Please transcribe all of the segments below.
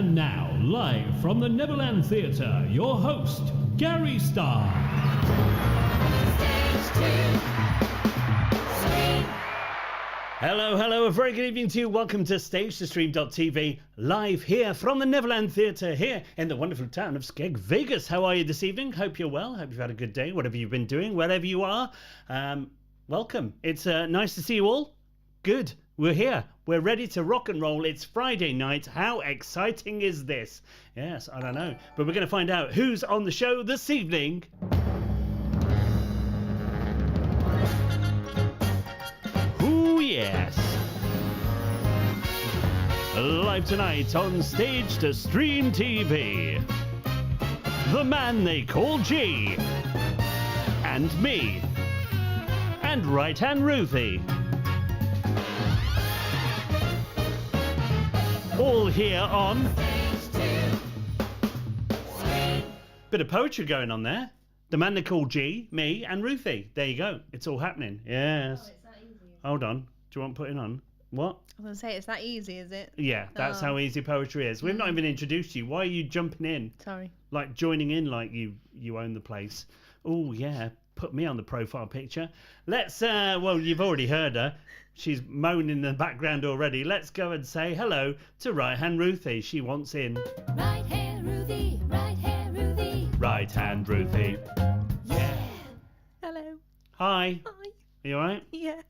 And now, live from the Neverland Theatre, your host, Gary Starr. Stage 2. Stream. Hello, a very good evening to you. Welcome to Stage2Stream.tv, live here from the Neverland Theatre here in the wonderful town of Skeg Vegas. How are you this evening? Hope you're well. Hope you've had a good day, whatever you've been doing, wherever you are. Welcome. It's nice to see you all. Good. We're here. We're ready to rock and roll. It's Friday night. How exciting is this? Yes, I don't know. But we're going to find out who's on the show this evening. Ooh, yes. Live tonight on Stage to Stream TV. The man they call G. And me. And Right Hand Ruthie. All here on bit of poetry going on there. The man they call G, me, and Ruthie. There you go. It's all happening. Yes. Oh, it's that easy. Hold on. Do you want putting on? What? I was going to say, it's that easy, is it? Yeah, that's how easy poetry is. We've not even introduced you. Why are you jumping in? Sorry. Like joining in like you own the place. Oh, yeah. Put me on the profile picture. Let's, well, you've already heard her. She's moaning in the background already. Let's go and say hello to Right Hand Ruthie. She wants in. Right hand Ruthie, right hand Ruthie. Right Hand Ruthie. Yeah. Hello. Hi. Hi. Are you alright? Yeah.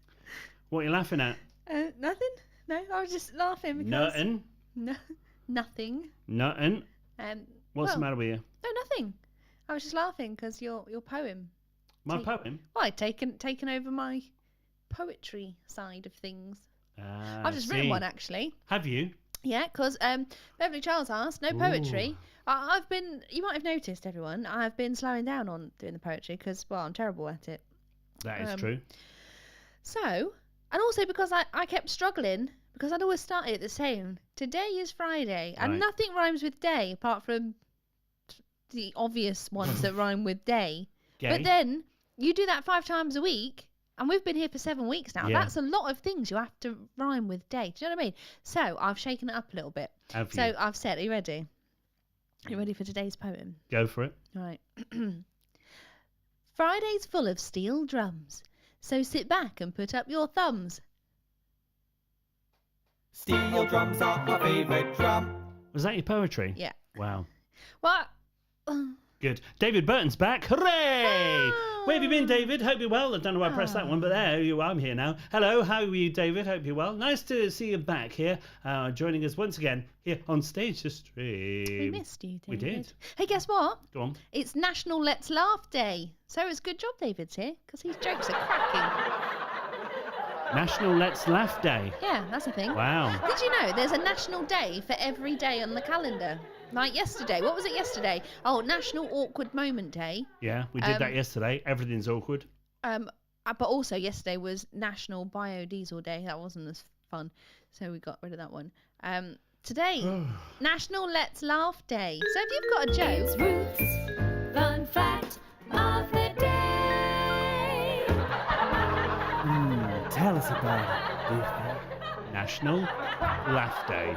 What are you laughing at? Nothing. No, I was just laughing because... Nothing. No, nothing. Nothing. What's the well, matter with you? No, nothing. I was just laughing because your poem. My poem? Well, I'd taken over my poetry side of things. I've just written one, actually. Have you? Yeah, because Beverly Charles asked, no poetry. I've been, you might have noticed, everyone, I've been slowing down on doing the poetry because, well, I'm terrible at it. That is true. So, and also because I kept struggling, because I'd always started it the same. Today is Friday, and Right. nothing rhymes with day apart from the obvious ones that rhyme with day. Gay. But then you do that 5 times a week, and we've been here for 7 weeks now. Yeah. That's a lot of things you have to rhyme with day. Do you know what I mean? So I've shaken it up a little bit. Have So you? I've said, are you ready? Are you ready for today's poem? Go for it. All right. Friday's full of steel drums, so sit back and put up your thumbs. Steel drums are my favourite drum. Was that your poetry? Yeah. Wow. What? Good. David Burton's back. Hooray! Where have you been, David? Hope you're well. I don't know why I pressed that one, but there you are. I'm here now. Hello, how are you, David? Hope you're well. Nice to see you back here, joining us once again here on Stage to Stream. We missed you, David. We did. Hey, guess what? Go on. It's National Let's Laugh Day. So it's a good job David's here, because his jokes are cracking. National Let's Laugh Day. Yeah, that's a thing. Wow. Did you know there's a national day for every day on the calendar? Like yesterday. What was it yesterday? Oh, National Awkward Moment Day. Yeah, we did that yesterday. Everything's awkward. But also yesterday was National Biodiesel Day. That wasn't as fun, so we got rid of that one. Today, National Let's Laugh Day. So if you've got a It's joke, Ruth's fun fact of the day. Tell us about it. National Laugh Day.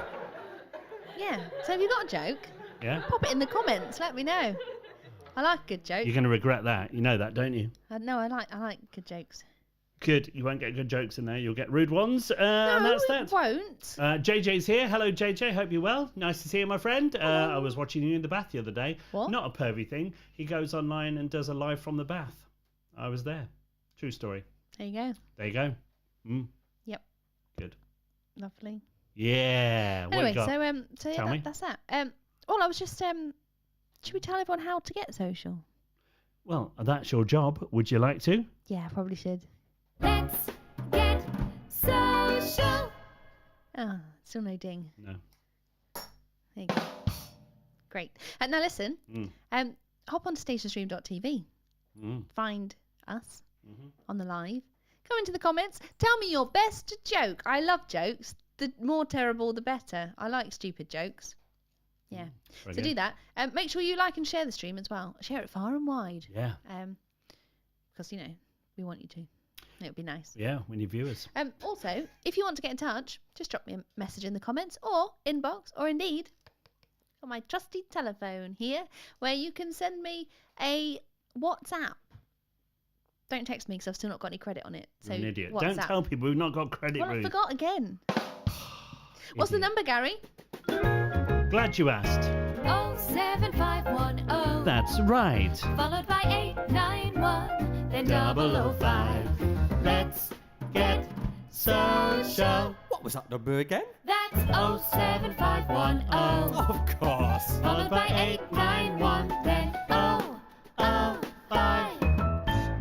yeah. So if you've got a joke, Yeah? pop it in the comments. Let me know. I like a good joke. You're going to regret that. You know that, don't you? No, I like good jokes. Good. You won't get good jokes in there. You'll get rude ones. No, and that's it that. won't. JJ's here. Hello, JJ. Hope you're well. Nice to see you, my friend. I was watching you in the bath the other day. What? Not a pervy thing. He goes online and does a live from the bath. I was there. True story. There you go. There you go. Yep. Good. Lovely. Yeah. What Anyway, you got? so yeah, Tell me. that's that. Well, I was just should we tell everyone how to get social? Well, that's your job. Would you like to? Yeah, probably should. Let's get social. Ah, still no ding. No. There you go. Great. Now listen. Hop on to Stage2Stream.tv. Find us on the live. Go into the comments. Tell me your best joke. I love jokes. The more terrible, the better. I like stupid jokes. Yeah. Very So good. do that. Make sure you like and share the stream as well. Share it far and wide. Yeah. Because, you know, we want you to. It would be nice. Yeah, we need viewers. Also, if you want to get in touch, just drop me a message in the comments or inbox or indeed Got my trusty telephone here, where you can send me a WhatsApp. Don't text me because I've still not got any credit on it. So You're an idiot. WhatsApp. Don't tell people we've not got credit, Well, I Ruth. forgot again. What's the Idiot. number, Gary? Glad you asked. 07510. That's right. Followed by 891. Then 005. Let's get social. What was that number again? That's 07510. Of course. Followed by 891. Then 005.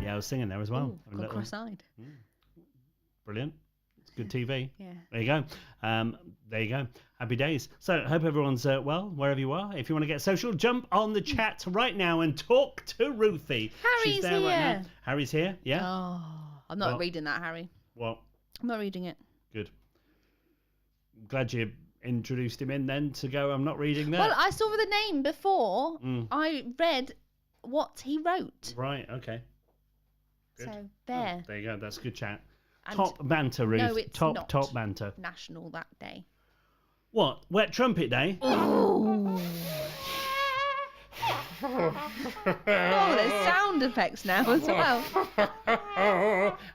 Yeah, I was singing there as well. Ooh, A got little- cross-eyed. Brilliant. It's good TV. Yeah. There you go. There you go. Happy days. So, hope everyone's well, wherever you are. If you want to get social, jump on the chat right now and talk to Ruthie. Harry's She's there right here. now. Harry's here, yeah? Oh, I'm not Well- reading that, Harry. Well, I'm not reading it. good. Glad you introduced him in then to go, I'm not reading that. Well, I saw the name before. Mm. I read what he wrote. Right, okay. Good. So there. There you go. That's good chat. And Top banter, Ruth. no, it's top, not. top banter. National that day. What? Wet Trumpet Day? Oh, there's sound effects now as well.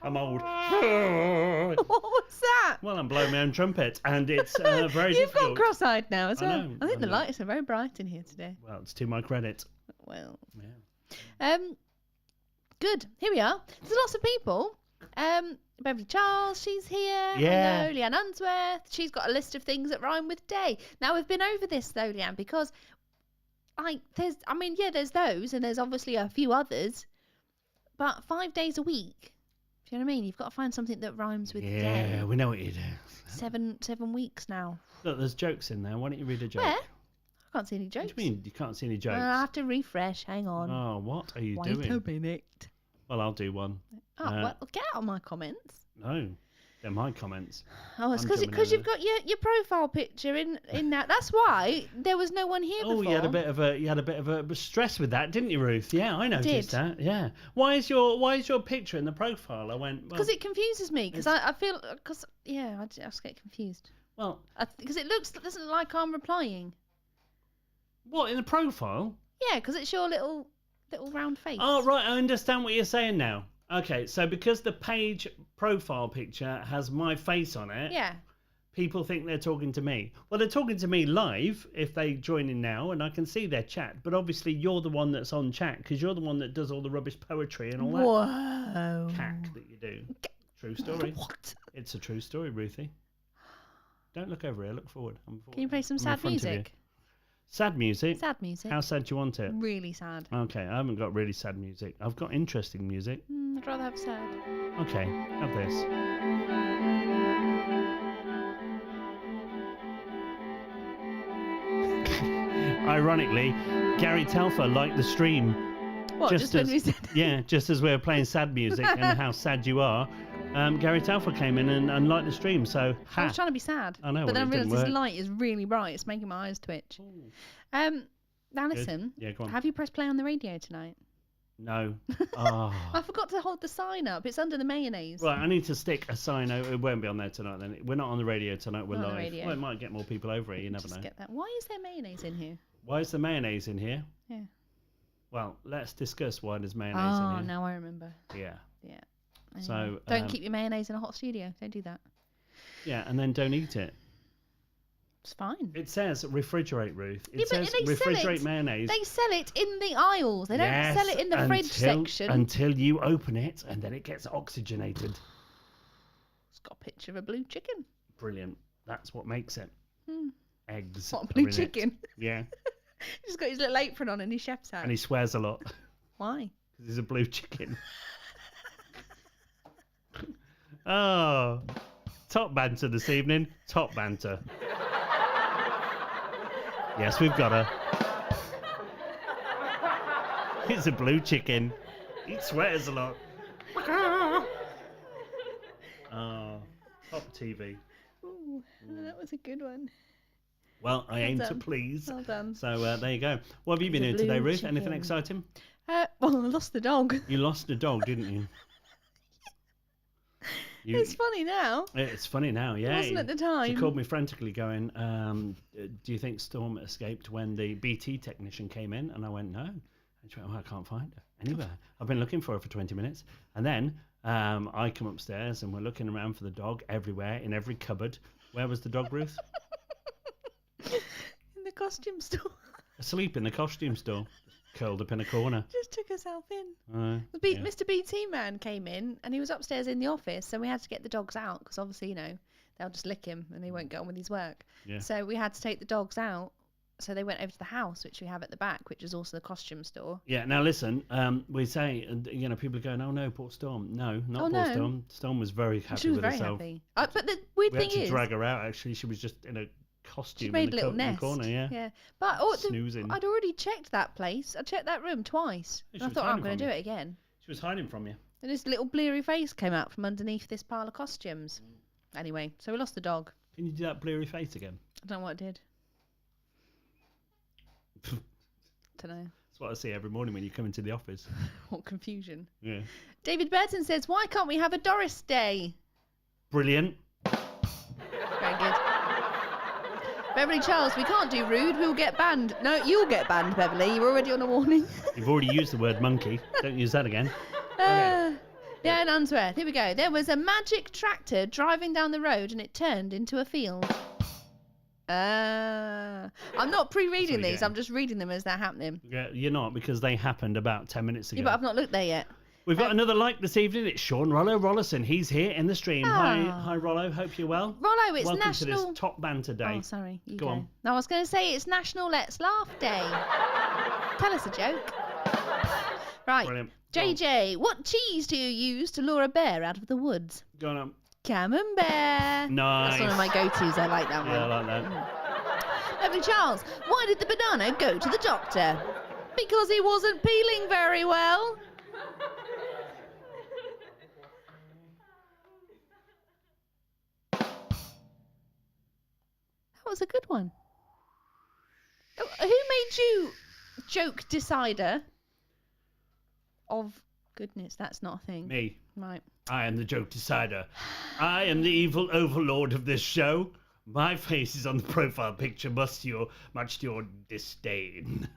I'm old. What was that? Well, I'm blowing my own trumpet, and it's very You've difficult. got cross-eyed now as I well. know, I think I the know. lights are very bright in here today. Well, it's to my credit. Well, Yeah. good. Here we are. There's lots of people. Beverly Charles, she's here. Yeah. Hello, Leanne Unsworth. She's got a list of things that rhyme with day. Now we've been over this though, Leanne, because there's those, and there's obviously a few others, but 5 days a week. Do you know what I mean? You've got to find something that rhymes with Yeah, day. we know what you do. 7 weeks now. Look, there's jokes in there. Why don't you read a joke? Where? I can't see any What jokes. do you mean you can't see any jokes? I have to refresh. Hang on. Oh, what are you Wait doing? a minute. Well, I'll do one. Oh, well, get out of my comments. No, they're my comments. Oh, it's I'm because jumping you've over. got your profile picture in that. That's why there was no one here Oh, before. you had a bit of a stress with that, didn't you, Ruth? Yeah, I noticed did. that. Yeah. Why is your picture in the profile? I went. Well, Because it confuses me. Because I feel I just get confused. well, Because it doesn't look like I'm replying. what in the profile? Yeah, because it's your little round face. Oh, right. I understand what you're saying now. Okay, so because the page profile picture has my face on it, Yeah. people think they're talking to me. Well, they're talking to me live if they join in now, and I can see their chat. But obviously, you're the one that's on chat because you're the one that does all the rubbish poetry and all that Whoa. cack that you do. True story. What? It's a true story, Ruthie. Don't look over here. Look forward. I'm forward. Can you play some I'm in sad front of you. music? Sad music. Sad music. How sad do you want it? Really sad. Okay, I haven't got really sad music. I've got interesting music. I'd rather have sad. Okay, have this. Ironically, Gary Telfer liked the stream. What? Just when we said. Yeah, just as we were playing sad music and how sad you are, Gary Telfer came in and liked the stream. So, I was trying to be sad. I know, But well, then I it didn't realised this work. light is really bright. It's making my eyes twitch. Now listen. Yeah, go on. Have you pressed play on the radio tonight? No. Oh. I forgot to hold the sign up. It's under the mayonnaise. Right, I need to stick a sign. It won't be on there tonight. Then we're not on the radio tonight. We're Not on the live. radio. Well, it might get more people over here. You never Just know. get that. Why is there mayonnaise in here? Why is the mayonnaise in here? Yeah. Well, let's discuss why there's mayonnaise Oh, in here. now I remember. Yeah. Yeah. So, Don't keep your mayonnaise in a hot studio. Don't do that. Yeah, and then don't eat it. It's fine. It says refrigerate, Ruth. It Yeah, but says they sell refrigerate it. Mayonnaise. They sell it in the aisles. They don't Yes, sell it in the fridge until- section. Until you open it, and then it gets oxygenated. It's got a picture of a blue chicken. Brilliant. That's what makes it. Eggs. What, a are blue in it. chicken? Yeah. He's got his little apron on and his chef's hat. And he swears a lot. Why? Because he's a blue chicken. Oh. Top banter this evening. Top banter. Yes, we've got her. He's a blue chicken. He swears a lot. Oh, top TV. Ooh, that was a good one. Well, I aim to done. please. Well done. So there you go. What have you been The doing today, blue Ruth? Anything chicken. exciting? Well, I lost the dog. You lost a dog, didn't you? It's funny now. It's funny now, yeah. It wasn't at the time. She called me frantically going, do you think Storm escaped when the BT technician came in? And I went, no. And she went, I can't find her anywhere. I've been looking for her for 20 minutes. And then I come upstairs and we're looking around for the dog everywhere, in every cupboard. Where was the dog, Ruth? In the costume store. Asleep in the costume store. Curled up in a corner. Just took herself in. Yeah. Mr. BT man came in and he was upstairs in the office, so we had to get the dogs out because obviously, they'll just lick him and they won't get on with his work. Yeah. So we had to take the dogs out. So they went over to the house, which we have at the back, which is also the costume store. Yeah, now listen, we say, people are going, oh no, poor Storm. No, not poor Storm. Storm was very happy She was with very herself. happy. But the weird We thing had to is... drag her out, actually. She was just in a costume She made in a little in the nest. corner, yeah. Yeah. But Snoozing. I'd already checked that place. I checked that room twice. Yeah, And I she was thought, I'm hiding going to from do you. it again. She was hiding from you. And this little bleary face came out from underneath this pile of costumes. Anyway, so we lost the dog. Can you do that bleary face again? I don't know what it did. Don't know. That's what I see every morning when you come into the office. What confusion. Yeah. David Burton says, why can't we have a Doris Day? Brilliant. Very good. Beverly Charles, we can't do rude. We'll get banned. No, you'll get banned, Beverly. You're already on a warning. You've already used the word monkey. Don't use that again. Yeah, in Unsworth. Here we go. There was a magic tractor driving down the road and it turned into a field. I'm not pre-reading these. I'm just reading them as they're happening. Yeah, you're not, because they happened about 10 minutes ago. Yeah, but I've not looked there yet. We've got another like this evening. It's Sean Rollo Rollison. He's here in the stream. Hi, Rollo. Hope you're well. Rollo, it's Welcome National... to this Top Banter Day. Oh, sorry. You Go on. No, I was going to say it's National Let's Laugh Day. Tell us a joke. Right. Brilliant. JJ, what cheese do you use to lure a bear out of the woods? Go on. Camembert. Nice. That's one of my go-tos. I like that one. Yeah, I like that. Lovely Charles, why did the banana go to the doctor? Because he wasn't peeling very well. That was a good one. Who made you joke decider of goodness? That's not a thing. Me. Right. I am the joke decider. I am the evil overlord of this show. My face is on the profile picture, much to your disdain.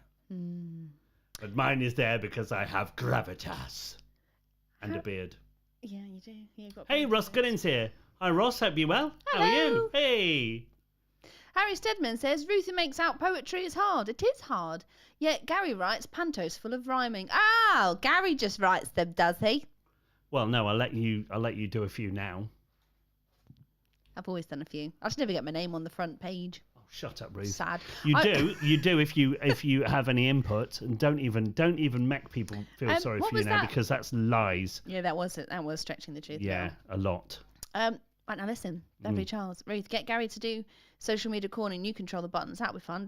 But mine is there because I have gravitas. And a beard. Yeah, you do. You've got Hey, Ross Gunnins here. Hi, Ross. Hope you're well. How are Hello. you? Hey. Harry Stedman says, Ruthie makes out poetry is hard. It is hard. Yet Gary writes pantos full of rhyming. Oh, Gary just writes them, does he? Well, no, I'll let you do a few now. I've always done a few. I just never get my name on the front page. Oh, shut up, Ruth. Sad. You do if you have any input, and don't even make people feel sorry what for you was now, that? because that's lies. Yeah, that was stretching the truth. Yeah, a lot. Right, now listen, Beverly Charles, Ruth, get Gary to do social media corner and you control the buttons. That'll be fun.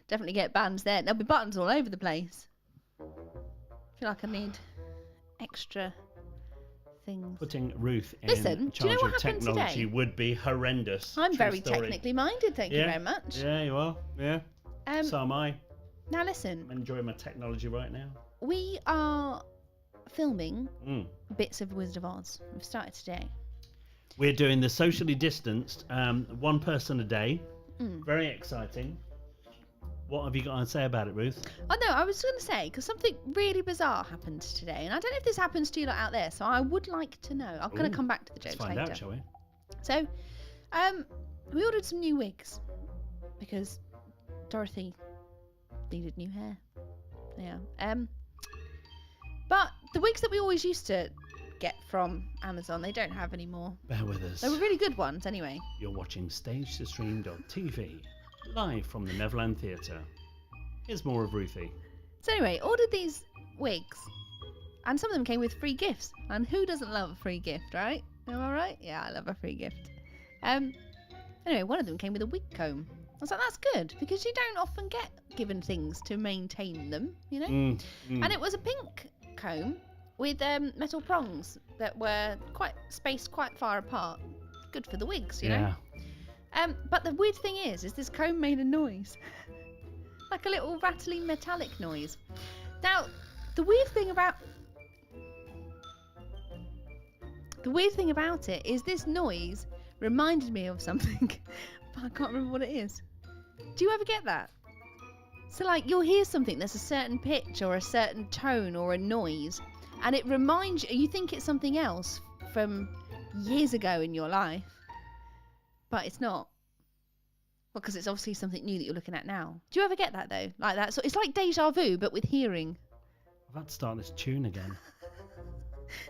Definitely get bands there. There'll be buttons all over the place. I feel like I need extra things. Putting Ruth in Listen, do you know charge what of happened technology today? would be horrendous. I'm True very story. technically minded, thank you very much. Yeah, you are. Yeah. So am I. Now listen, I'm enjoying my technology right now. we are filming bits of Wizard of Oz. We've started today. We're doing the socially distanced, one person a day. Very exciting. What have you got to say about it, Ruth? Oh no, I was going to say, because something really bizarre happened today, and I don't know if this happens to you lot out there, so I would like to know. I'm going to come back to the jokes Let's find later. out, shall we? So, we ordered some new wigs because Dorothy needed new hair. Yeah. But the wigs that we always used to get from Amazon, they don't have anymore. Bear with us. They were really good ones, anyway. You're watching StageToStream.tv, live from the Neverland Theatre. Here's more of Ruthie. So anyway, ordered these wigs, and some of them came with free gifts. And who doesn't love a free gift, right? Am I right? Yeah, I love a free gift. Anyway, one of them came with a wig comb. I was like, that's good, because you don't often get given things to maintain them, you know? And it was a pink comb with metal prongs that were spaced quite far apart. Good for the wigs, you know? But the weird thing is this comb made a noise. Like a little rattling metallic noise. Now, the weird thing about... The weird thing about it is this noise reminded me of something, but I can't remember what it is. Do you ever get that? So like you'll hear something that's a certain pitch or a certain tone or a noise, and it reminds you think it's something else from years ago in your life, but it's not. Well, because it's obviously something new that you're looking at now. Do you ever get that though? Like that? So it's like deja vu, but with hearing. I've had to start this tune again.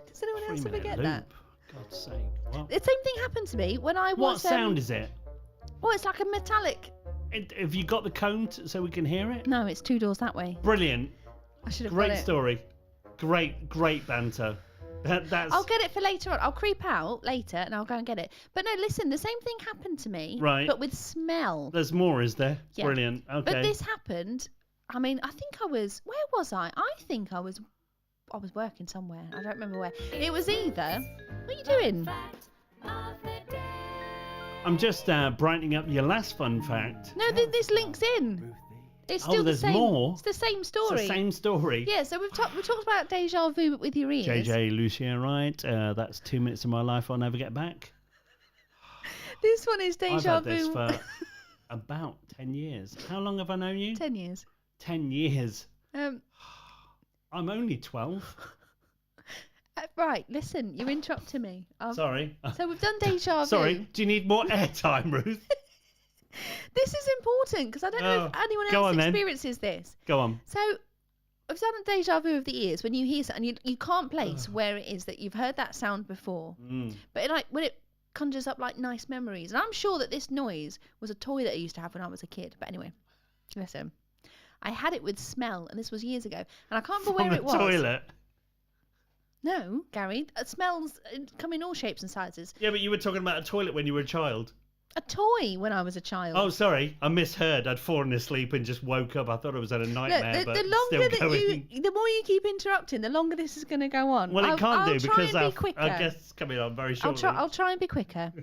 Does anyone else ever 3-minute get loop. that? God's sake. What? The same thing happened to me when I was. What sound is it? Oh, it's like a metallic. Have you got the cone so we can hear it? No, it's 2 doors that way. Brilliant. I should have Great got it. story. Great banter. That's I'll get it for later on. I'll creep out later and I'll go and get it. But no, listen, the same thing happened to me. Right. But with smell. There's more, is there? Yeah. Brilliant. Okay. But this happened. I mean, I think I was. Where was I? I think I was working somewhere. I don't remember where. It was either. What are you doing? Fact of the day. I'm just brightening up your last fun fact. No, this links in. Ruthie. It's Oh, still the there's same. more? It's the same It's story. the same story. Yeah, so we talked about deja vu, but with your ears. JJ Lucia, right? That's 2 minutes of my life I'll never get back. This one is I've deja had this vu. for about 10 years. How long have I known you? 10 years. 10 years. Um, I'm only 12. right, listen, you're interrupting me. Sorry. So we've done deja vu. Sorry. Do you need more airtime, Ruth? This is important because I don't know if anyone Go else on, then. experiences this. Go on. So I've done a deja vu of the ears when you hear something, you can't place where it is that you've heard that sound before. But when it conjures up like nice memories. And I'm sure that this noise was a toy that I used to have when I was a kid. But anyway, listen. I had it with smell, and this was years ago. And I can't remember where it was. Toilet. No, Gary. Smells come in all shapes and sizes. Yeah, but you were talking about a toilet when you were a child. A toy when I was a child. Oh, sorry. I misheard. I'd fallen asleep and just woke up. I thought I was at a nightmare, Look, but the longer still that going. the more you keep interrupting, the longer this is going to go on. Well, it can't I'll do try because and be our quicker. guest's coming on very shortly. I'll try and be quicker.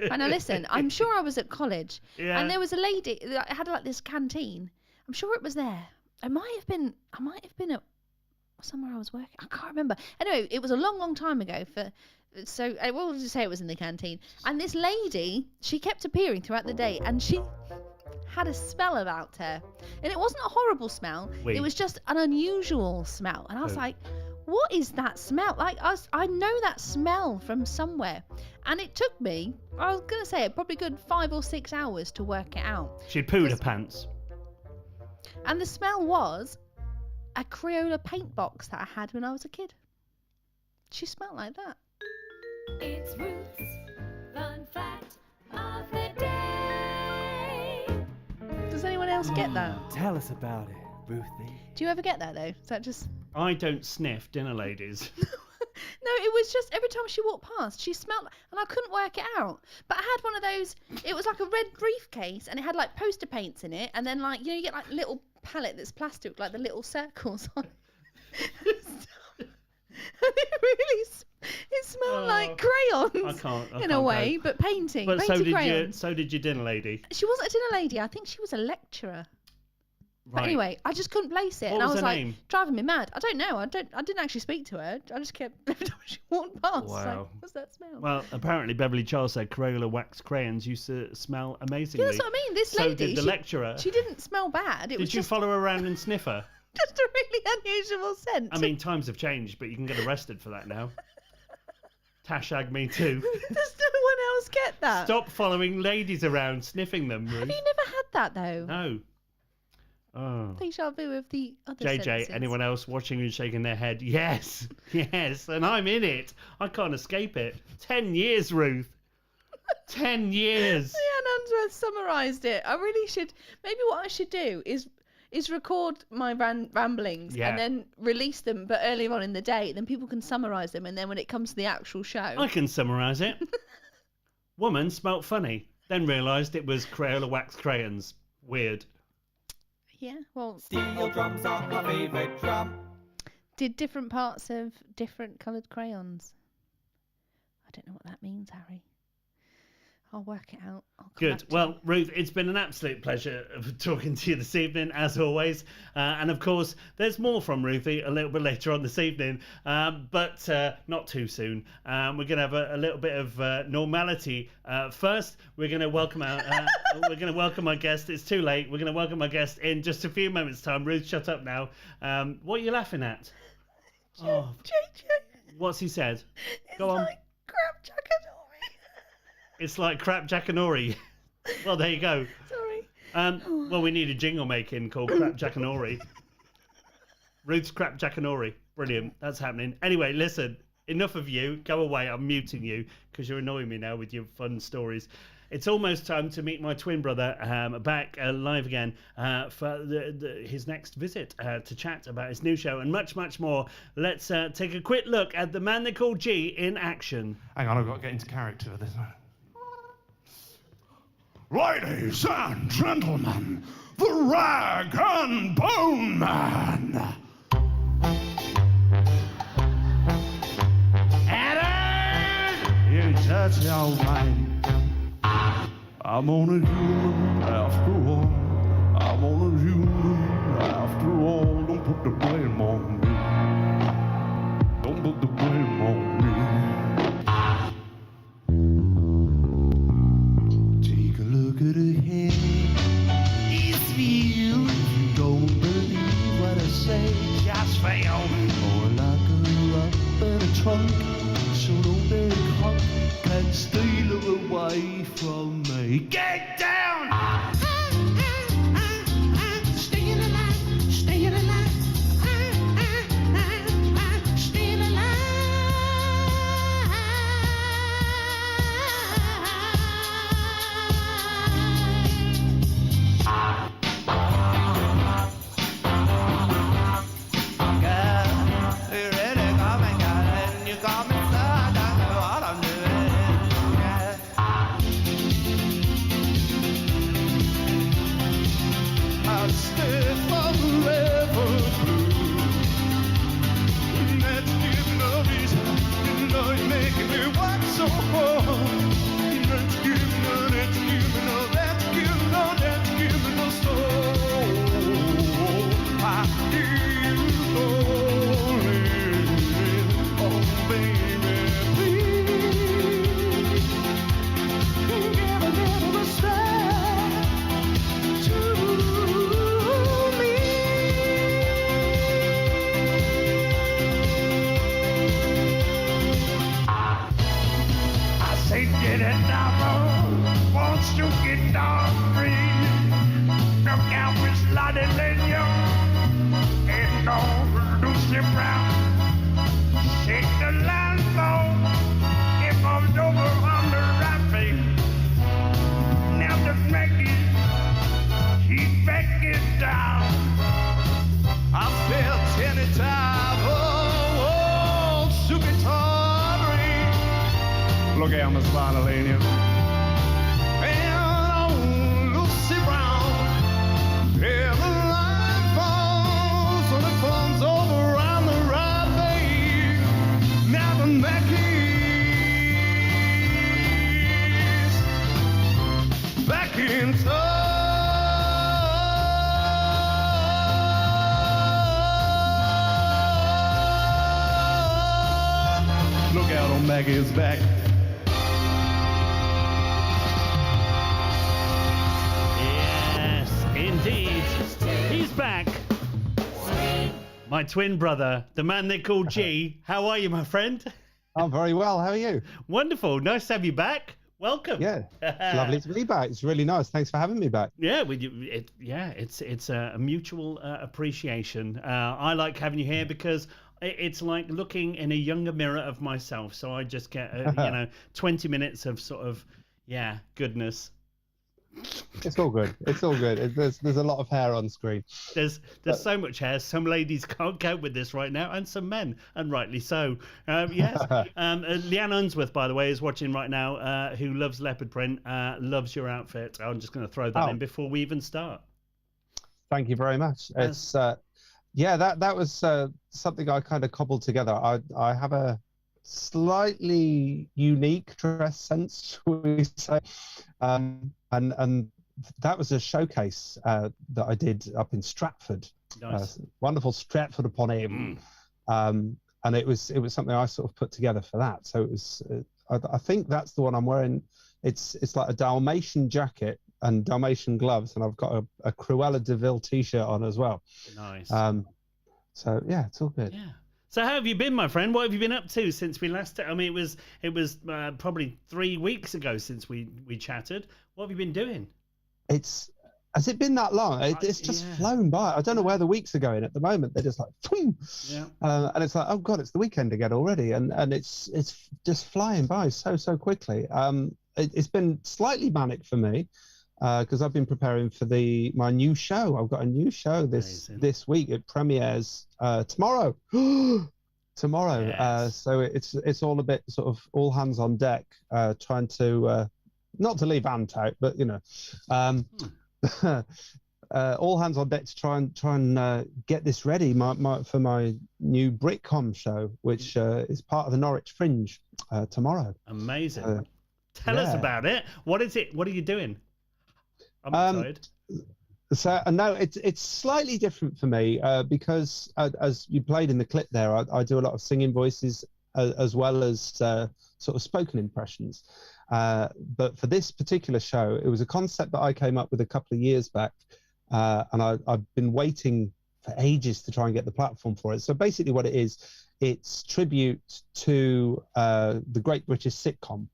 Right, now listen, I'm sure I was at college, Yeah. and there was a lady that had like this canteen. I'm sure it was there. I might have been at somewhere I was working. I can't remember. Anyway, it was a long time ago. So I will just say it was in the canteen. And this lady, she kept appearing throughout the day, and she had a smell about her, and it wasn't a horrible smell. Oui. It was just an unusual smell, and I was Oh. like, what is that smell? Like, I know that smell from somewhere. And it took me, I was going to say, probably good 5 or 6 hours to work it out. She pooed her pants. And the smell was a Crayola paint box that I had when I was a kid. She smelled like that. It's Ruth's fun fact of the day. Does anyone else get that? Tell us about it, Ruthie. Do you ever get that, though? Is that just... I don't sniff dinner ladies. No, it was just every time she walked past, she smelled, and I couldn't work it out. But I had one of those, it was like a red briefcase, and it had like poster paints in it, and then like, you get like little palette that's plastic, like the little circles on it. And it smelled like crayons I can't in a way, but painting, But painted crayons. so did your dinner lady. She wasn't a dinner lady, I think she was a lecturer. But Right. anyway, I just couldn't place it, What and I was was her like name? driving me mad. I don't know. I didn't actually speak to her. I just kept every time she walked past. Wow. Like, what's that smell? Well, apparently Beverly Charles said Crayola wax crayons used to smell amazingly. Yeah, that's what I mean. This So lady, did the lecturer. she didn't smell bad. It was Did you just, follow her around and sniff her? just a really unusual scent. I mean, times have changed, but you can get arrested for that now. Tashag me too. does no one else get that? Stop following ladies around, sniffing them, Ruth. Have you never had that though? No. Oh. Deja vu of the other JJ, senses. anyone else watching and shaking their head? Yes, yes, and I'm in it. I can't escape it. 10 years, Ruth. 10 years. Leanne Unsworth summarised it. I really should. Maybe what I should do is record my ramblings Yeah. and then release them, but earlier on in the day, then people can summarise them, and then when it comes to the actual show, I can summarise it. Woman smelt funny, then realised it was Crayola wax crayons. Weird. yeah. Well, Steel drums are my favourite drum. did different parts of different coloured crayons. I don't know what that means, Harry. I'll work it out. I'll come Good. back to Well, you. Ruth, it's been an absolute pleasure of talking to you this evening, as always. And of course, there's more from Ruthie a little bit later on this evening, but not too soon. We're going to have a little bit of normality. First, we're going to welcome our guest. It's too late. We're going to welcome our guest in just a few moments' time. Ruth, shut up now. What are you laughing at? Oh, JJ. what's he said? It's Go on. like crap jackadori. It's like crap Jackanori. Well, there you go. Sorry. Well, we need a jingle making called Crap Jackanori. Ruth's Crap Jackanori. Brilliant. That's happening. Anyway, listen. Enough of you. Go away. I'm muting you because you're annoying me now with your fun stories. It's almost time to meet my twin brother back live again for his next visit to chat about his new show and much, much more. Let's take a quick look at the man they call G in action. Hang on, I've got to get into character for this one. Ladies and gentlemen, the Rag and Bone Man! Eddie! You dirty old man. I'm only human after all. I'm only human after all. Don't put the blame on me. Don't put the blame on me. Take a look at her hair. It's real. If you don't believe what I say, just fail. Or lock her up in a trunk, so no big hunk can steal her away from me. Get down! Staying alive, staying alive. Staying alive. Look at him, smiling lady. And on Lucy Brown, yeah, the line falls, and it falls over on the right way. Now the neck is back in touch. Look out on Maggie's back. Indeed, he's back. My twin brother, the man they call G. How are you, my friend? I'm very well. How are you? Wonderful. Nice to have you back. Welcome. Yeah, it's lovely to be back. It's really nice. Thanks for having me back. Yeah, it's a mutual appreciation. I like having you here because it's like looking in a younger mirror of myself. So I just get 20 minutes of sort of goodness. It's all good. It's all good. There's a lot of hair on screen. There's so much hair. Some ladies can't cope with this right now, and some men, and rightly so. Yes. Leanne Unsworth, by the way, is watching right now. Who loves leopard print, loves your outfit. I'm just going to throw that in before we even start. Thank you very much. It's that was something I kind of cobbled together. I have a slightly unique dress sense, shall we say. And that was a showcase that I did up in Stratford. Nice. Wonderful Stratford upon Avon. And it was something I sort of put together for that. So it was, I think that's the one I'm wearing. It's like a Dalmatian jacket and Dalmatian gloves, and I've got a Cruella de Vil t-shirt on as well. Nice. So yeah, it's all good. Yeah. So how have you been, my friend? What have you been up to since we last? I mean, it was probably 3 weeks ago since we chatted. What have you been doing? Has it been that long? It's just flown by. I don't know where the weeks are going at the moment. They're just like, phew. Yeah. And it's like, oh God, it's the weekend again already. And it's just flying by so quickly. It's been slightly manic for me because I've been preparing for my new show. I've got a new show this week. It premieres tomorrow. Tomorrow. Yes. So it's all a bit sort of all hands on deck, trying to not to leave Ant out, but you know. All hands on deck to try and get this ready for my new Britcom show, which is part of the Norwich Fringe tomorrow. Amazing. Tell us about it. What is it? What are you doing? I'm excited. So no, it's slightly different for me because as you played in the clip there, I do a lot of singing voices as well as sort of spoken impressions. But for this particular show, it was a concept that I came up with a couple of years back, and I've been waiting for ages to try and get the platform for it. So basically what it is, it's tribute to the Great British sitcom.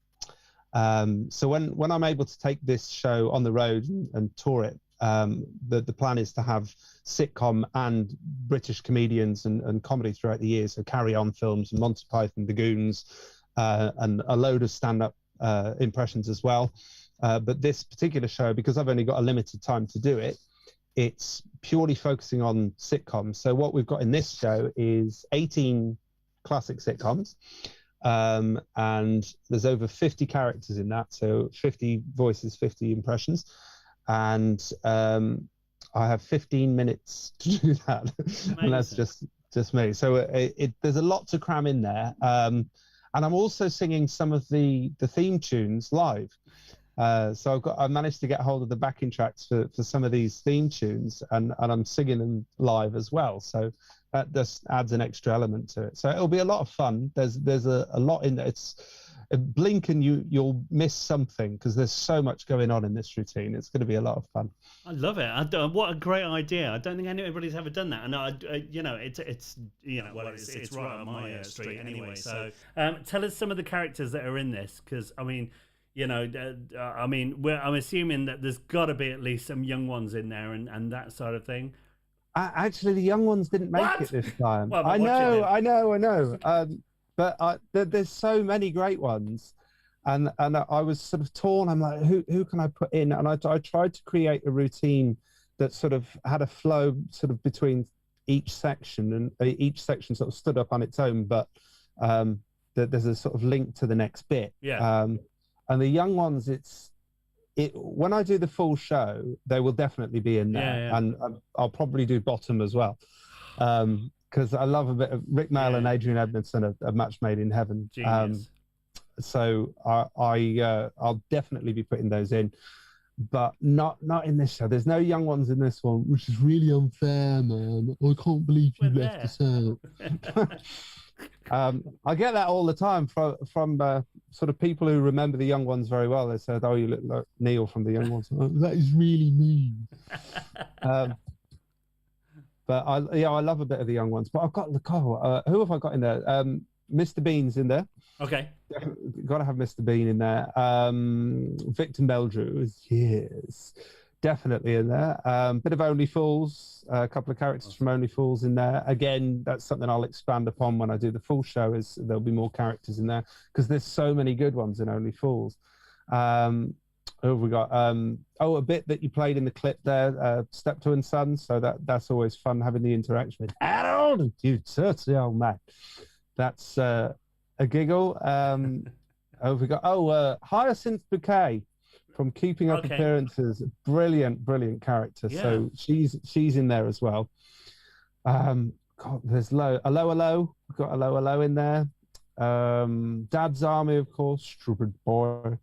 So when I'm able to take this show on the road and tour it, the plan is to have sitcom and British comedians and comedy throughout the years. So Carry On films, Monty Python, The Goons, and a load of stand-up impressions as well. But this particular show, because I've only got a limited time to do it, it's purely focusing on sitcoms. So what we've got in this show is 18 classic sitcoms. And there's over 50 characters in that, so 50 voices, 50 impressions, and I have 15 minutes to do that. And that's just me. So there's a lot to cram in there, and I'm also singing some of the theme tunes live. So I managed to get hold of the backing tracks for some of these theme tunes, and I'm singing them live as well. So that just adds an extra element to it. So it'll be a lot of fun. There's a lot in there. It's a blink and you'll miss something because there's so much going on in this routine. It's going to be a lot of fun. I love it. What a great idea. I don't think anybody's ever done that. And it's right on my street anyway. So tell us some of the characters that are in this, because I mean, I'm assuming that there's got to be at least some young ones in there and that sort of thing. Actually, the young ones didn't make it this time. Well, I know. But there's so many great ones, and I was sort of torn. I'm like, who can I put in? And I tried to create a routine that sort of had a flow sort of between each section, and each section sort of stood up on its own, but there's a sort of link to the next bit. Yeah. And the young ones, when I do the full show, they will definitely be in there. Yeah. And I'll probably do bottom as well. Because I love a bit of Rick Mail and Adrian Edmondson, a match made in heaven. So I'll definitely be putting those in, but not in this show. There's no young ones in this one, which is really unfair, man. I can't believe you left us out. I get that all the time from sort of people who remember the young ones very well. They said, "Oh, you look like Neil from the young ones." That is really mean. But I love a bit of the young ones. But I've got who have I got in there? Mr. Bean's in there. Okay. Got to have Mr. Bean in there. Victor Meldrew is definitely in there. Bit of Only Fools, a couple of characters from Only Fools in there. Again, that's something I'll expand upon when I do the full show. Is there'll be more characters in there because there's so many good ones in Only Fools. Who have we got? A bit that you played in the clip there, Steptoe and Son. So that's always fun having the interaction with Harold, you dirty old man. That's a giggle. Who have we got? Hyacinth Bouquet from Keeping Up Appearances. Brilliant character. Yeah. So she's in there as well. God, there's Hello. We've got Hello in there. Dad's Army, of course, Stupid Boy.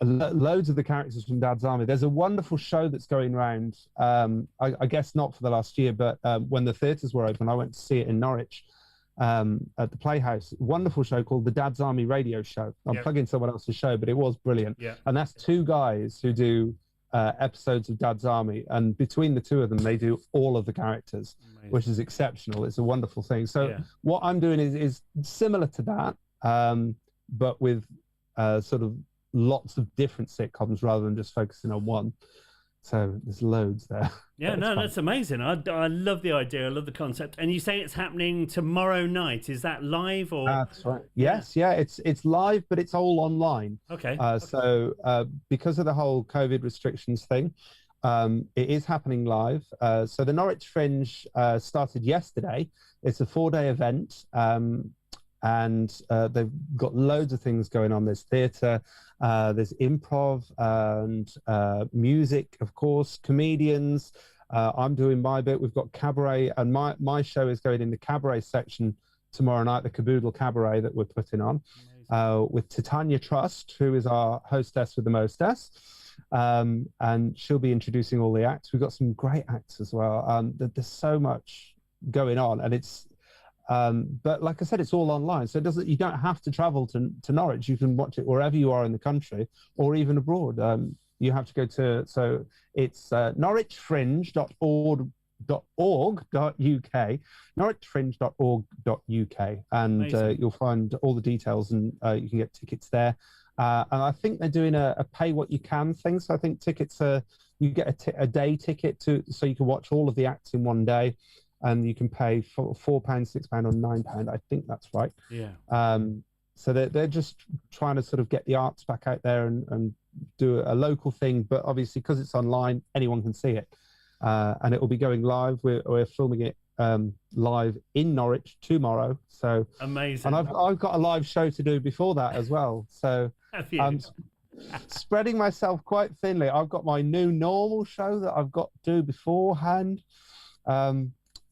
Loads of the characters from Dad's Army. There's a wonderful show that's going around. I guess not for the last year, but when the theatres were open, I went to see it in Norwich at the Playhouse. Wonderful show called the Dad's Army Radio Show. I'm plugging someone else's show, but it was brilliant. Yeah. And that's two guys who do episodes of Dad's Army, and between the two of them, they do all of the characters, which is exceptional. It's a wonderful thing. So what I'm doing is similar to that, but with sort of lots of different sitcoms rather than just focusing on one. So there's loads there. Yeah, no, that's amazing. I love the idea. I love the concept. And you say it's happening tomorrow night. Is that live or? That's right. Yes, yeah, it's live, but it's all online. Okay. So because of the whole COVID restrictions thing, it is happening live. So the Norwich Fringe started yesterday. It's a 4-day event. And they've got loads of things going on. There's theatre, there's improv, and music, of course, comedians. I'm doing my bit. We've got cabaret, and my show is going in the cabaret section tomorrow night, the Caboodle Cabaret that we're putting on, with Titania Trust, who is our hostess with the mostess. And she'll be introducing all the acts. We've got some great acts as well. There's so much going on, and it's but like I said, it's all online, so you don't have to travel to Norwich. You can watch it wherever you are in the country or even abroad. You have to go to, so it's norwichfringe.org.uk, norwichfringe.org.uk, and you'll find all the details, and you can get tickets there. And I think they're doing a pay what you can thing. So I think tickets you get a day ticket so you can watch all of the acts in one day. And you can pay £4, £6, or £9. I think that's right. Yeah. So they're just trying to sort of get the arts back out there and do a local thing. But obviously, because it's online, anyone can see it. And it will be going live. We're filming it live in Norwich tomorrow. So amazing. And I've got a live show to do before that as well. So I'm spreading myself quite thinly. I've got my new normal show that I've got to do beforehand.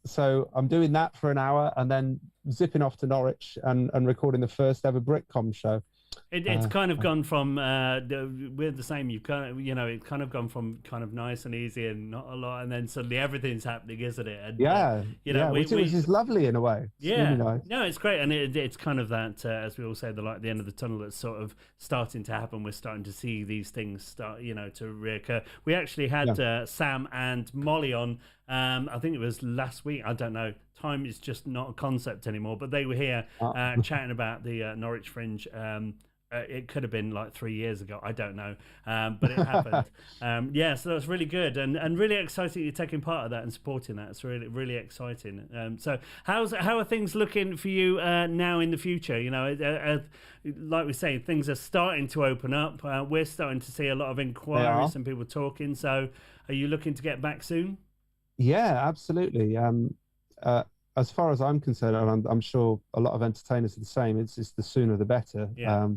So I'm doing that for an hour and then zipping off to Norwich and recording the first ever Britcom show. It's kind of gone from we're the same. You've kind of, it's kind of gone from kind of nice and easy and not a lot, and then suddenly everything's happening, isn't it? And, which is lovely in a way. It's really nice. No, it's great, and it's kind of that as we all say, the light at the end of the tunnel that's sort of starting to happen. We're starting to see these things start, to reoccur. We actually had Sam and Molly on. I think it was last week. I don't know. Time is just not a concept anymore. But they were here chatting about the Norwich Fringe. It could have been like 3 years ago. I don't know. But it happened. So that's really good and really exciting you're taking part of that and supporting that. It's really, really exciting. So how are things looking for you now in the future? Like we say, things are starting to open up. We're starting to see a lot of inquiries and people talking. So are you looking to get back soon? Yeah, absolutely. As far as I'm concerned, and I'm sure a lot of entertainers are the same, it's just the sooner the better. Yeah.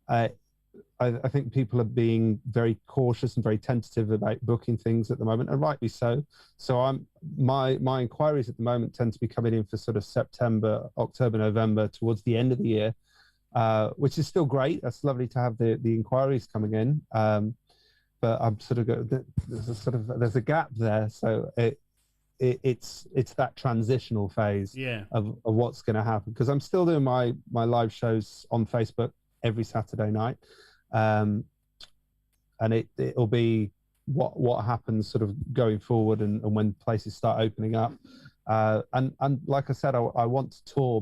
I think people are being very cautious and very tentative about booking things at the moment, and rightly so. So my inquiries at the moment tend to be coming in for sort of September, October, November, towards the end of the year, which is still great. That's lovely to have the inquiries coming in. But I'm sort of there's a gap there, so it's that transitional phase of what's going to happen, because I'm still doing my live shows on Facebook every Saturday night, and it'll be what happens sort of going forward and when places start opening up, and like I said, I want to tour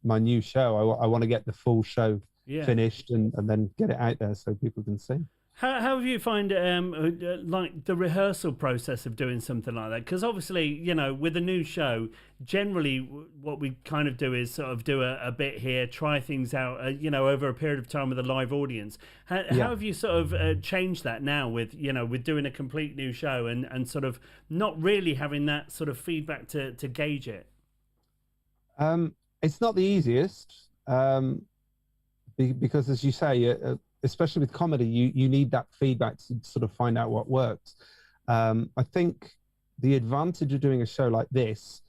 my new show. I want to get the full show finished and then get it out there so people can see. How have you find like the rehearsal process of doing something like that? Because obviously, with a new show, generally what we kind of do is sort of do a bit here, try things out, over a period of time with a live audience. How have you sort of changed that now with doing a complete new show and sort of not really having that sort of feedback to gauge it? It's not the easiest because, as you say, especially with comedy, you need that feedback to sort of find out what works. I think the advantage of doing a show like this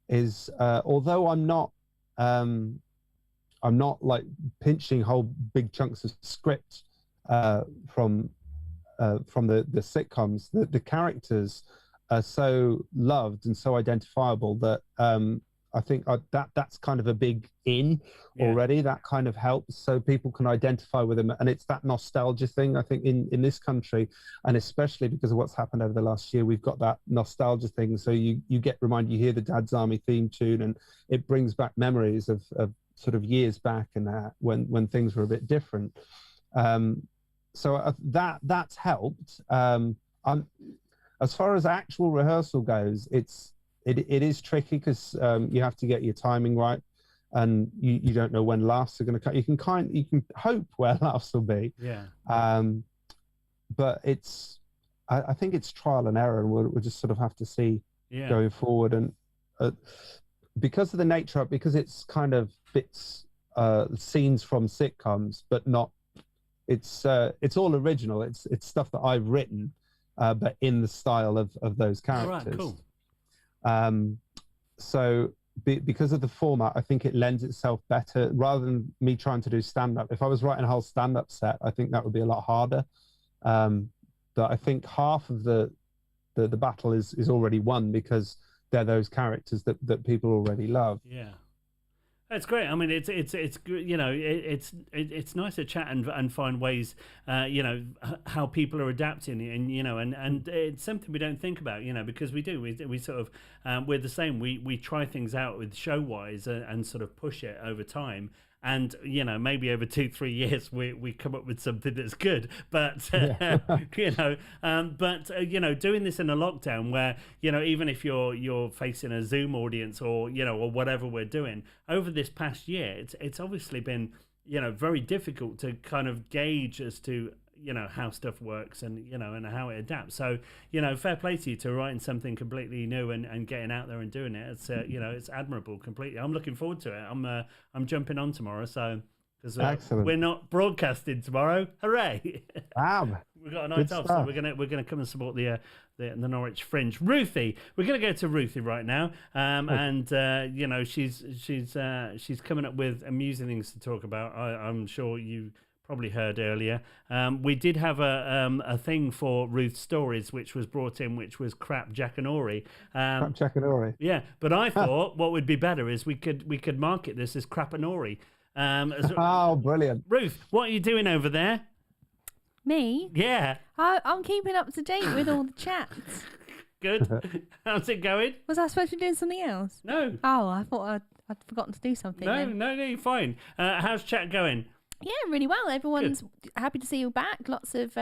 is, although I'm not I'm not like pinching whole big chunks of script from the sitcoms. The characters are so loved and so identifiable that I think that's kind of a big already. That kind of helps, so people can identify with them, and it's that nostalgia thing. I think in this country, and especially because of what's happened over the last year, we've got that nostalgia thing. So you get reminded, you hear the Dad's Army theme tune, and it brings back memories of sort of years back and when things were a bit different. So that's helped. As far as actual rehearsal goes, it is tricky because you have to get your timing right, and you don't know when laughs are going to come. You can hope where laughs will be. Yeah. But I think it's trial and error, and we'll just sort of have to see going forward. And because of the nature of, because it's kind of bits scenes from sitcoms, but not. It's all original. It's stuff that I've written, but in the style of those characters. All right, cool. So because of the format, I think it lends itself better rather than me trying to do stand-up. If I was writing a whole stand-up set, I think that would be a lot harder. But I think half of the battle is already won because they're those characters that people already love. Yeah. That's great. I mean, it's you know, it's nice to chat and find ways, you know, how people are adapting, and you know, and it's something we don't think about, you know, because we sort of we're the same. We try things out with Showwise and sort of push it over time. And, you know, maybe over 2-3 years we come up with something that's good. But, you know, doing this in a lockdown where, you know, even if you're facing a Zoom audience or, you know, or whatever we're doing, over this past year, it's obviously been, you know, very difficult to kind of gauge as to, you know, how stuff works and, you know, and how it adapts. So, you know, fair play to you to writing something completely new and getting out there and doing it. It's, you know, it's admirable completely. I'm looking forward to it. I'm jumping on tomorrow. So, because we're not broadcasting tomorrow. Hooray. Wow. We've got a night off, so we're gonna come and support the Norwich Fringe. Ruthie, we're gonna go to Ruthie right now, and you know, she's coming up with amusing things to talk about. I'm sure you probably heard earlier. We did have a thing for Ruth's stories, which was brought in, which was crap Jackanory. Crap Jackanory. Yeah, but I thought what would be better is we could market this as Crapanory. Oh, brilliant. Ruth, what are you doing over there? Me? Yeah. I'm keeping up to date with all the chats. Good. How's it going? Was I supposed to be doing something else? No. Oh, I thought I'd forgotten to do something. No, you're fine. How's chat going? Yeah, really well. Everyone's happy to see you back. Lots of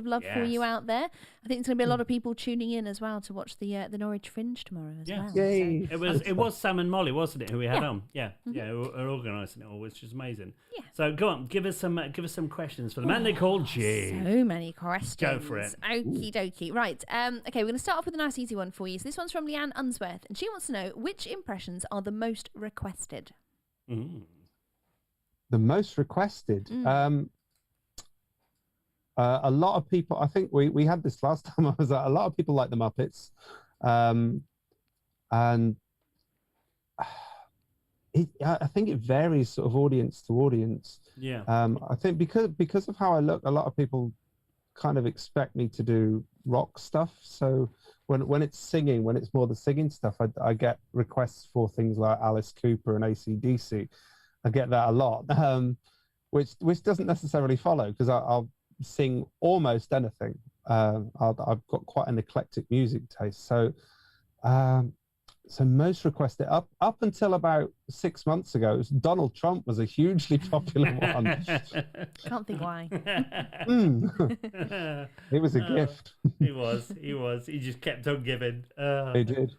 love for you out there. I think there's going to be a lot of people tuning in as well to watch the Norwich Fringe tomorrow as well. Yay. So. It was Sam and Molly, wasn't it, who we had on? Yeah, who are organising it all, which is amazing. Yeah. So go on, give us some questions for the man they call G. So many questions. Go for it. Okie dokie. Right. Okay, we're going to start off with a nice easy one for you. So this one's from Leanne Unsworth, and she wants to know which impressions are the most requested. The most requested. A lot of people, I think we had this last time I was at, a lot of people like the Muppets. And I think it varies sort of audience to audience. Yeah. I think because of how I look, a lot of people kind of expect me to do rock stuff. So when it's singing, when it's more the singing stuff, I get requests for things like Alice Cooper and AC/DC. I get that a lot, which doesn't necessarily follow because I'll sing almost anything. I've got quite an eclectic music taste. So most requested up until about 6 months ago, Donald Trump was a hugely popular one. Can't think why. It was a gift. He was. He just kept on giving. He did.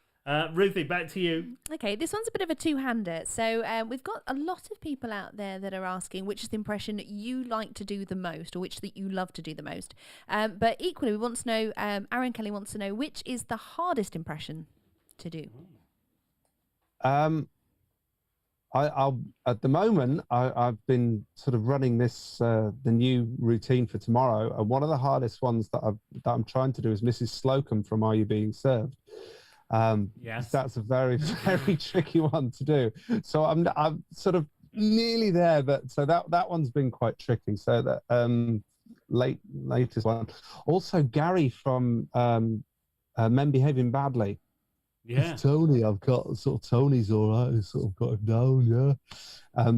Ruthie, back to you. Okay, this one's a bit of a two-hander. So we've got a lot of people out there that are asking which is the impression you like to do the most, or which that you love to do the most. But equally, we want to know, Aaron Kelly wants to know, which is the hardest impression to do? I'll at the moment, I've been sort of running this, the new routine for tomorrow. And one of the hardest ones that I'm trying to do is Mrs. Slocum from Are You Being Served? Yes. That's a very, very tricky one to do. So I'm sort of nearly there, but so that one's been quite tricky. So that latest one. Also, Gary from Men Behaving Badly. Yeah. It's Tony. I've got sort of Tony's all right. I've sort of got him down, yeah.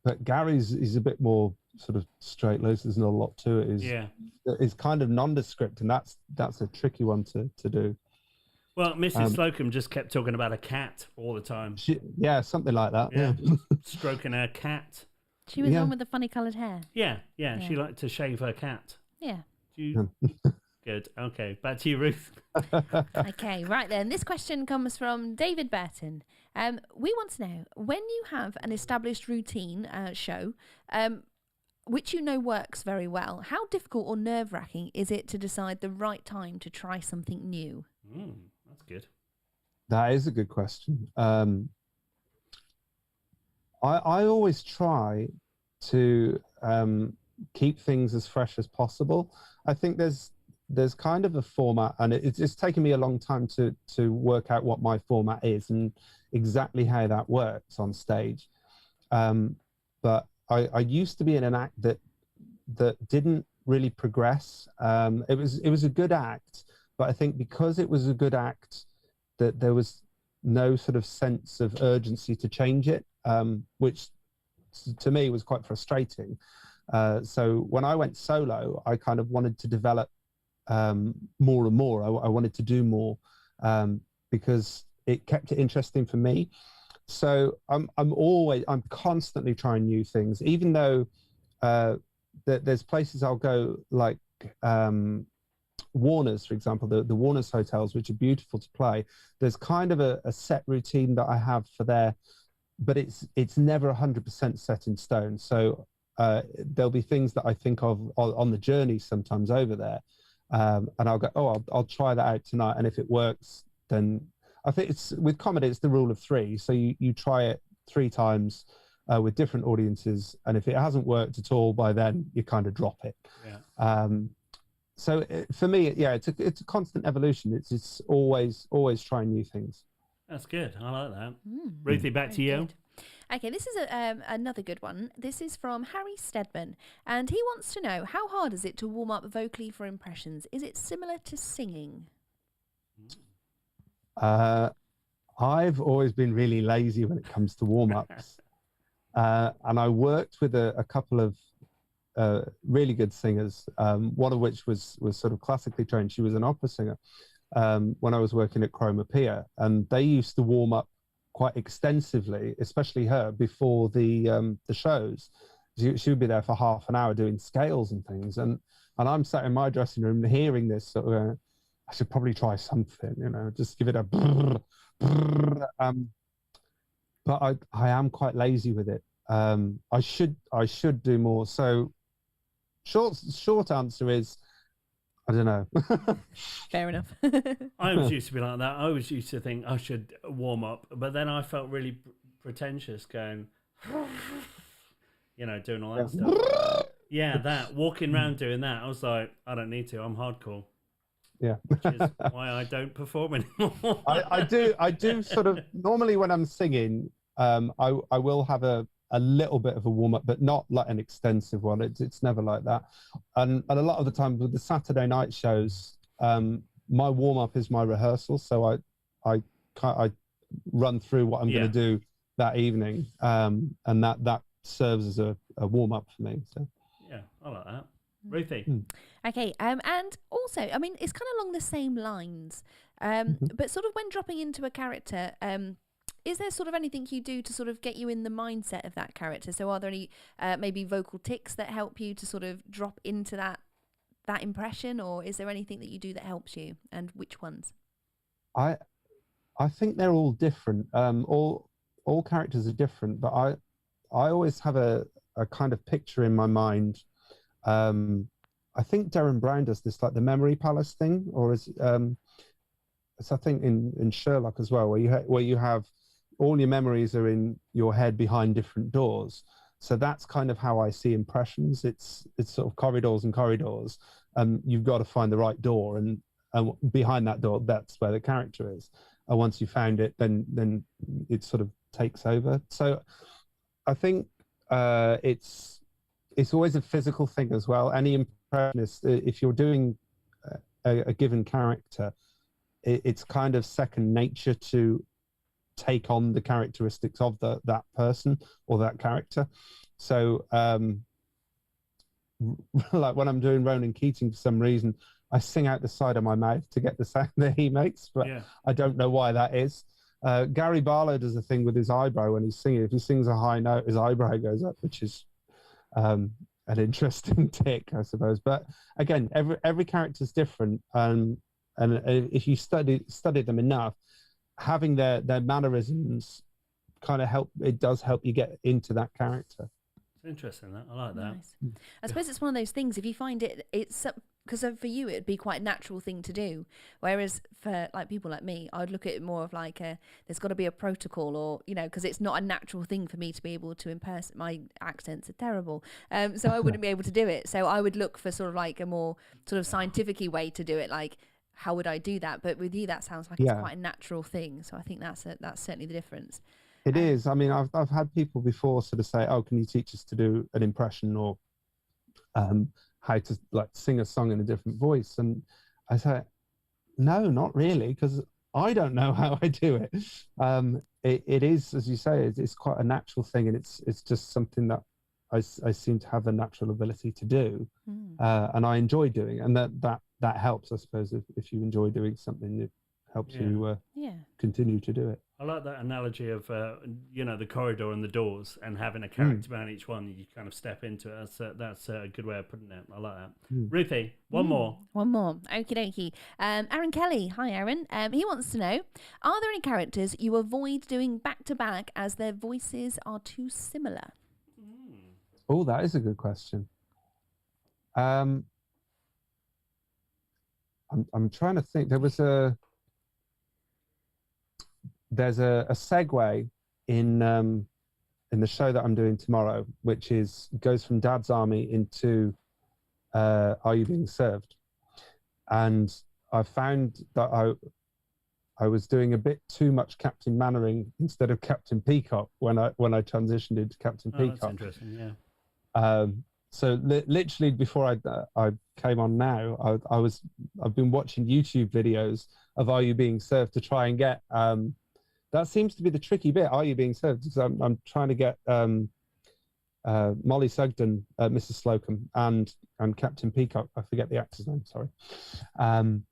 But Gary's is a bit more sort of straight loose. There's not a lot to it. It's kind of nondescript, and that's a tricky one to do. Well, Mrs. Slocum just kept talking about a cat all the time. Something like that. Yeah. Stroking her cat. She was the one with the funny coloured hair. Yeah. She liked to shave her cat. Yeah. Good. Okay, back to you, Ruth. Okay, right then. This question comes from David Burton. We want to know, when you have an established routine show, which you know works very well, how difficult or nerve-wracking is it to decide the right time to try something new? That's good. That is a good question. I always try to keep things as fresh as possible. I think there's kind of a format, and it's taken me a long time to work out what my format is and exactly how that works on stage. But I used to be in an act that didn't really progress. It was a good act, but I think because it was a good act, that there was no sort of sense of urgency to change it, which to me was quite frustrating. So when I went solo, I kind of wanted to develop more and more. I wanted to do more because it kept it interesting for me. So I'm constantly trying new things, even though there's places I'll go, like Warner's, for example, the Warner's hotels, which are beautiful to play. There's kind of a set routine that I have for there, but it's never 100% set in stone. So there'll be things that I think of on the journey sometimes over there, and I'll go, I'll try that out tonight, and if it works, then I think with comedy, it's the rule of three. So you try it 3 times with different audiences, and if it hasn't worked at all by then, you kind of drop it. So for me, it's a constant evolution. It's always trying new things. That's good. I like that. Ruthie, back to you. Good. Okay, this is another good one. This is from Harry Stedman, and he wants to know, how hard is it to warm up vocally for impressions? Is it similar to singing? I've always been really lazy when it comes to warm-ups. And I worked with a couple of really good singers, one of which was sort of classically trained. She was an opera singer when I was working at Chroma Pia, and they used to warm up quite extensively, especially her, before the shows. She would be there for half an hour doing scales and things, and I'm sat in my dressing room hearing this sort of, I should probably try something, just give it a brrr, brrr. But I am quite lazy with it. I should do more. So short answer is, I don't know. Fair enough. I was used to be like that. I was used to think I should warm up, but then I felt really pretentious going, doing all that stuff. Yeah, that, walking around doing that. I was like, I don't need to. I'm hardcore. Yeah. Which is why I don't perform anymore. I do sort of, normally when I'm singing, I will have a little bit of a warm-up, but not like an extensive one. It's never like that. And a lot of the time with the Saturday night shows, my warm-up is my rehearsal. So I run through what I'm going to do that evening, and that serves as a warm-up for me. So yeah, I like that. Ruthie. Okay, and also, I mean, it's kind of along the same lines, but sort of when dropping into a character, is there sort of anything you do to sort of get you in the mindset of that character? So are there any maybe vocal tics that help you to sort of drop into that impression, or is there anything that you do that helps you, and which ones? I think they're all different. All characters are different, but I always have a kind of picture in my mind. I think Derren Brown does this, like the memory palace thing, or it's I think in Sherlock as well, where you have all your memories are in your head behind different doors. So that's kind of how I see impressions. It's sort of corridors and corridors. You've got to find the right door, and behind that door, that's where the character is. and once you found it, then it sort of takes over. So I think it's always a physical thing as well. Any impressionist, if you're doing a given character, it's kind of second nature to take on the characteristics of that person or that character. So like when I'm doing Ronan Keating, for some reason I sing out the side of my mouth to get the sound that he makes, but I don't know why that is. Gary Barlow does a thing with his eyebrow when he's singing. If he sings a high note, his eyebrow goes up, which is an interesting tick, I suppose. But again, every character is different, and if you study them enough, having their mannerisms kind of does help you get into that character. It's interesting, that I like that. Nice. I suppose it's one of those things. If you find it's because for you it'd be quite a natural thing to do, whereas for like people like me, I'd look at it more of like there's got to be a protocol, or because it's not a natural thing for me to be able to impersonate. My accents are terrible, so I wouldn't be able to do it. So I would look for sort of like a more sort of scientific-y way to do it, like how would I do that? But with you, that sounds like it's quite a natural thing. So I think that's certainly the difference. It is. I mean, I've had people before sort of say, "Oh, can you teach us to do an impression or how to like sing a song in a different voice?" And I say, "No, not really, because I don't know how I do it." It is, as you say, it's quite a natural thing, and it's just something that I seem to have a natural ability to do, and I enjoy doing it, and that helps, I suppose, if you enjoy doing something, it helps you continue to do it. I like that analogy of the corridor and the doors, and having a character behind each one. You kind of step into it. That's a good way of putting it. I like that. Ruthie, one more. Okie dokie. Aaron Kelly. Hi, Aaron. He wants to know, are there any characters you avoid doing back to back as their voices are too similar? Oh, that is a good question. I'm trying to think. There's a segue in the show that I'm doing tomorrow, which goes from Dad's Army into Are You Being Served? And I found that I was doing a bit too much Captain Mannering instead of Captain Peacock when I transitioned into Captain Peacock. That's interesting, yeah. So literally before I came on now, I've been watching YouTube videos of Are You Being Served to try and get that seems to be the tricky bit. Are you being served? Because I'm trying to get Molly Sugden, Mrs. Slocum, and Captain Peacock. I forget the actor's name. Sorry. And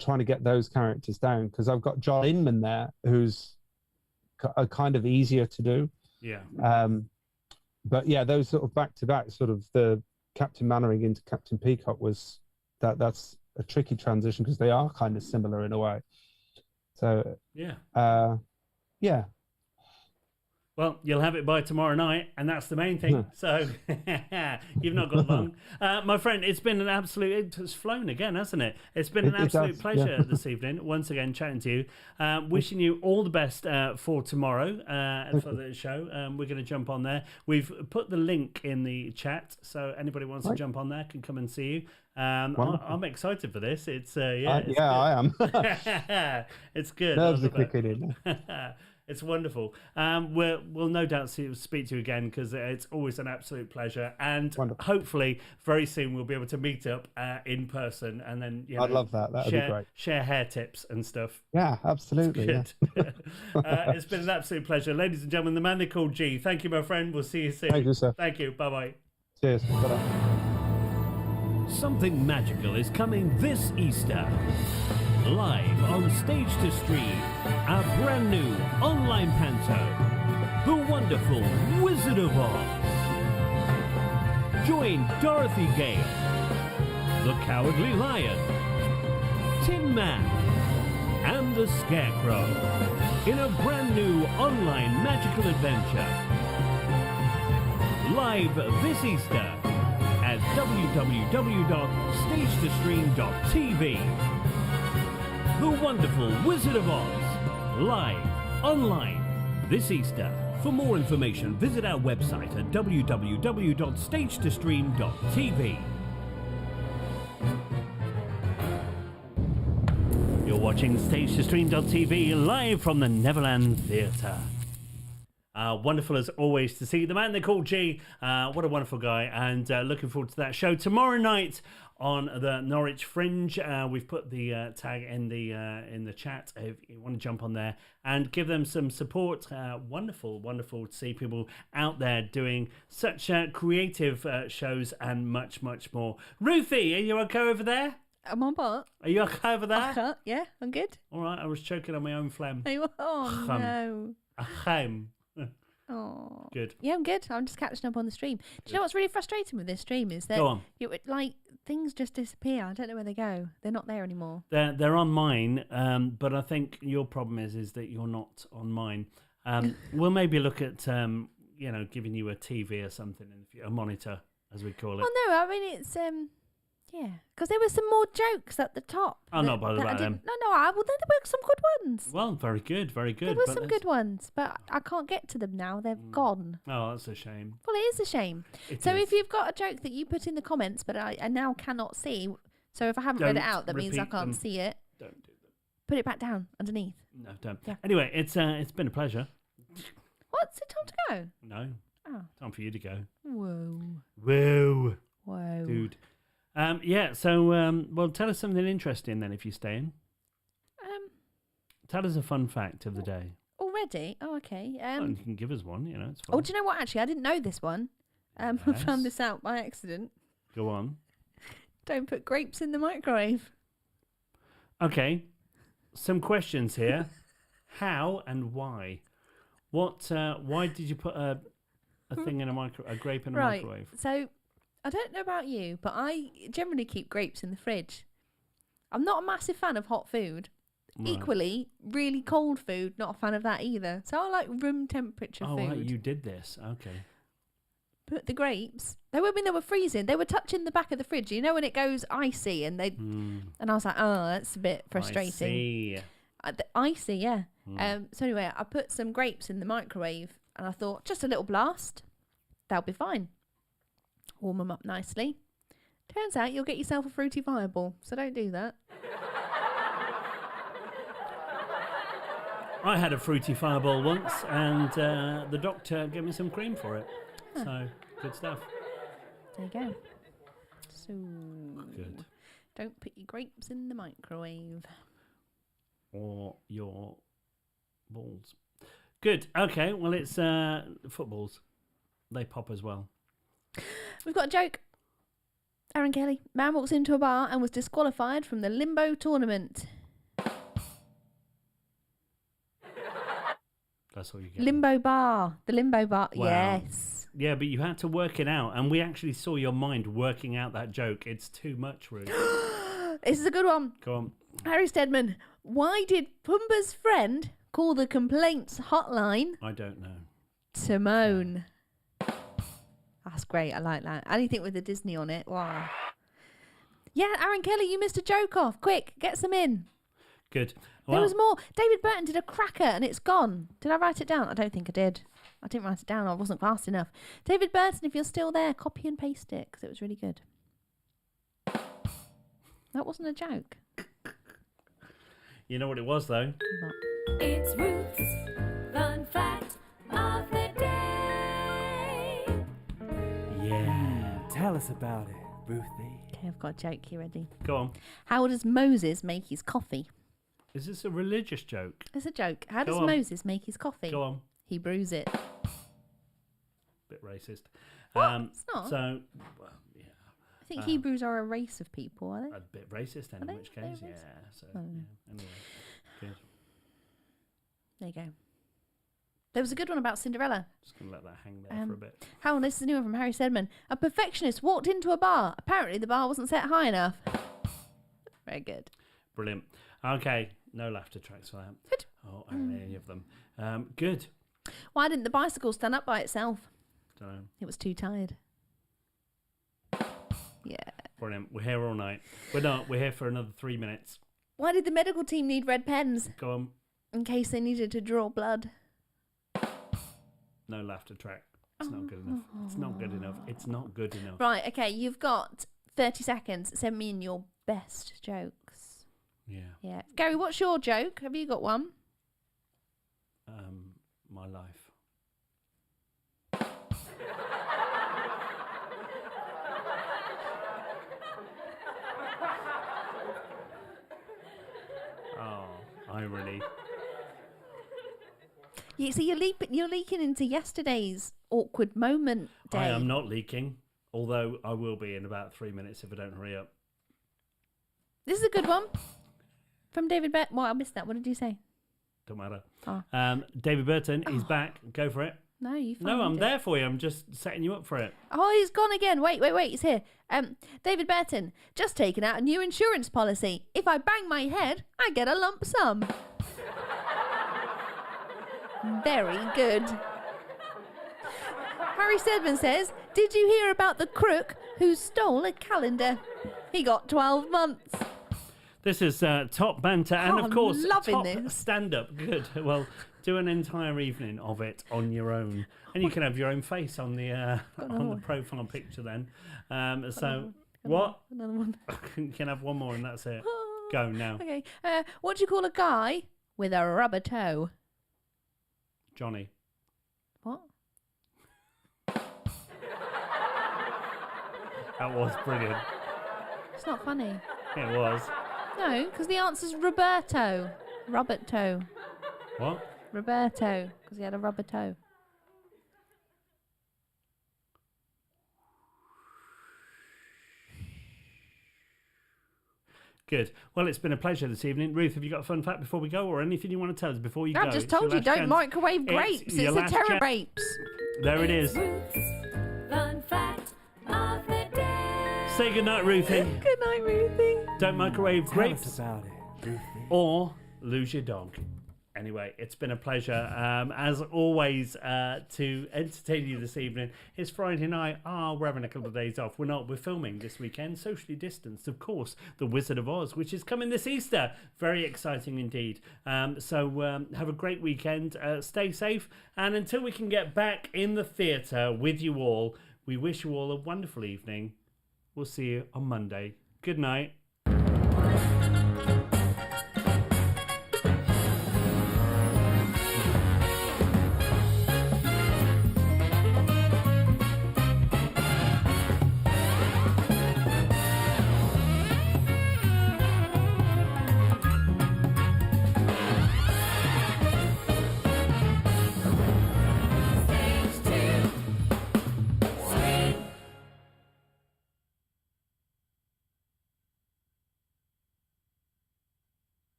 trying to get those characters down, because I've got John Inman there, who's kind of easier to do. Yeah. But yeah, those sort of back to back, sort of the Captain Mannering into Captain Peacock that's a tricky transition, because they are kind of similar in a way. So yeah. Well, you'll have it by tomorrow night, and that's the main thing. So you've not got long. My friend, it's been an absolute... It's flown again, hasn't it? It's been an absolute pleasure this evening, once again, chatting to you. Wishing you all the best for tomorrow, for the show. We're going to jump on there. We've put the link in the chat, so anybody wants to jump on there can come and see you. I'm excited for this. It's I am. It's good. Nerves are kicking in. It's wonderful. We'll no doubt speak to you again, because it's always an absolute pleasure. And hopefully very soon we'll be able to meet up in person, and then I'd love that. That'd be great. Share hair tips and stuff. Yeah, absolutely. It's good. It's been an absolute pleasure, ladies and gentlemen. The man they call G. Thank you, my friend. We'll see you soon. Thank you, sir. Thank you. Bye bye. Cheers. Bye-bye. Something magical is coming this Easter. Live on Stage to Stream, our brand new online panto, The Wonderful Wizard of Oz. Join Dorothy Gale, The Cowardly Lion, Tin Man, and the Scarecrow in a brand new online magical adventure. Live this Easter at www.stagetostream.tv. The Wonderful Wizard of Oz, live, online, this Easter. For more information, visit our website at www.stagetostream.tv. You're watching StageToStream.tv live from the Neverland Theatre. Wonderful as always to see the man they call G. What a wonderful guy, and looking forward to that show tomorrow night on the Norwich Fringe. We've put the tag in the chat if you want to jump on there and give them some support. Wonderful to see people out there doing such creative shows and much more. Ruthie, are you okay over there? I'm on what? Are you okay over there? Yeah, I'm good. All right, I was choking on my own phlegm. Are you? Oh, no. Ahem. Oh. Good. Yeah, I'm good. I'm just catching up on the stream. Do you know what's really frustrating with this stream is that Go on. like things just disappear. I don't know where they go. They're not there anymore. They're on mine, but I think your problem is that you're not on mine. We'll maybe look at giving you a TV or something, a monitor as we call it. Well, no, I mean it's yeah, because there were some more jokes at the top. I'm not bothered about them. No, well, there were some good ones. Well, very good. There were some good ones, but I can't get to them now. They've gone. Oh, that's a shame. Well, it is a shame. If you've got a joke that you put in the comments, but I now cannot see, so if I haven't read it out, that means I can't see it. Don't do them. Put it back down underneath. No, don't. Yeah. Anyway, it's been a pleasure. What's it time to go? No. Oh. Time for you to go. Whoa. Dude. Yeah, so, well, tell us something interesting then if you're staying. Tell us a fun fact of the day. Already? Oh, okay. Well, you can give us one, it's fine. Oh, do you know what, actually? I didn't know this one. I found this out by accident. Go on. Don't put grapes in the microwave. Okay, some questions here. How and why? Why did you put a thing in a grape in a microwave? So, I don't know about you, but I generally keep grapes in the fridge. I'm not a massive fan of hot food. Right. Equally, really cold food, not a fan of that either. So I like room temperature food. Oh, right, you did this. Okay. But the grapes, they were freezing. They were touching the back of the fridge. You know when it goes icy and they... And I was like, oh, that's a bit frustrating. Icy, yeah. So anyway, I put some grapes in the microwave and I thought, just a little blast. That'll be fine. Warm them up nicely. Turns out you'll get yourself a fruity fireball, so don't do that. I had a fruity fireball once, and the doctor gave me some cream for it. Huh. So, good stuff. There you go. So, good. Don't put your grapes in the microwave. Or your balls. Good. Okay, well, it's footballs. They pop as well. We've got a joke. Aaron Kelly. Man walks into a bar and was disqualified from the limbo tournament. That's all you get. Limbo bar. The limbo bar. Wow. Yes. Yeah, but you had to work it out, and we actually saw your mind working out that joke. It's too much, Ruth. This is a good one. Go on. Harry Steadman. Why did Pumbaa's friend call the complaints hotline I don't know. Timon? That's great. I like that. Anything with the Disney on it. Wow. Yeah, Aaron Kelly, you missed a joke off. Quick, get some in. Good. There was more. David Burton did a cracker and it's gone. Did I write it down? I don't think I did. I didn't write it down. I wasn't fast enough. David Burton, if you're still there, copy and paste it because it was really good. That wasn't a joke. You know what it was, though? It's Ruth's Fun Fact of the Day. Yeah. Tell us about it, Ruthie. Okay, I've got a joke here ready. Go on. How does Moses make his coffee? Is this a religious joke? It's a joke. How does Go on. Moses make his coffee? Go on. He brews it. Bit racist. What? It's not. So, well, yeah. I think Hebrews are a race of people, are they? A bit racist then, Are in they? which They're case, yeah. racist? So, Oh. yeah. Anyway. Good. There you go. There was a good one about Cinderella. Just going to let that hang there for a bit. This is a new one from Harry Steadman. A perfectionist walked into a bar. Apparently the bar wasn't set high enough. Very good. Brilliant. Okay. No laughter tracks for that. Good. Oh, I don't know any of them. Good. Why didn't the bicycle stand up by itself? Don't know. It was too tired. Yeah. Brilliant. We're here all night. We're not. We're here for another 3 minutes. Why did the medical team need red pens? Go on. In case they needed to draw blood. No laughter track. It's not good enough. It's not good enough. It's not good enough. Right, okay, you've got 30 seconds. Send me in your best jokes. Yeah. Gary, what's your joke? Have you got one? My life. Oh, irony. So you're leaking into yesterday's awkward moment day. I am not leaking, although I will be in about 3 minutes if I don't hurry up. This is a good one. From David Burton. Well, I missed that. What did you say? Don't matter. Oh. David Burton, he's back. Go for it. No, you find No, I'm it. there for you. I'm just setting you up for it. Oh, he's gone again. Wait. He's here. David Burton, just taken out a new insurance policy. If I bang my head, I get a lump sum. Very good. Harry Stedman says, did you hear about the crook who stole a calendar? He got 12 months. This is top banter and, of course, loving top this. stand-up. Good. Well, do an entire evening of it on your own. And you can have your own face on the profile picture then. What? Another one. You can have one more and that's it. Go now. Okay. What do you call a guy with a rubber toe? Johnny. What? That was brilliant. It's not funny. It was. No, because the answer's Roberto. Robert toe. What? Roberto, because he had a rubber toe. Good. Well, it's been a pleasure this evening. Ruth, have you got a fun fact before we go or anything you want to tell us before you go? I've just told you, don't microwave grapes. It's your the last terror chance. grapes. There it is. Ruth's fun fact of the day. Say goodnight, Ruthie. Good night, Ruthie. Don't microwave Tell grapes us about it, Ruthie. or lose your dog. Anyway, it's been a pleasure, as always, to entertain you this evening. It's Friday night. We're having a couple of days off. We're not. We're filming this weekend, socially distanced, of course, The Wizard of Oz, which is coming this Easter. Very exciting indeed. So have a great weekend. Stay safe. And until we can get back in the theatre with you all, we wish you all a wonderful evening. We'll see you on Monday. Good night.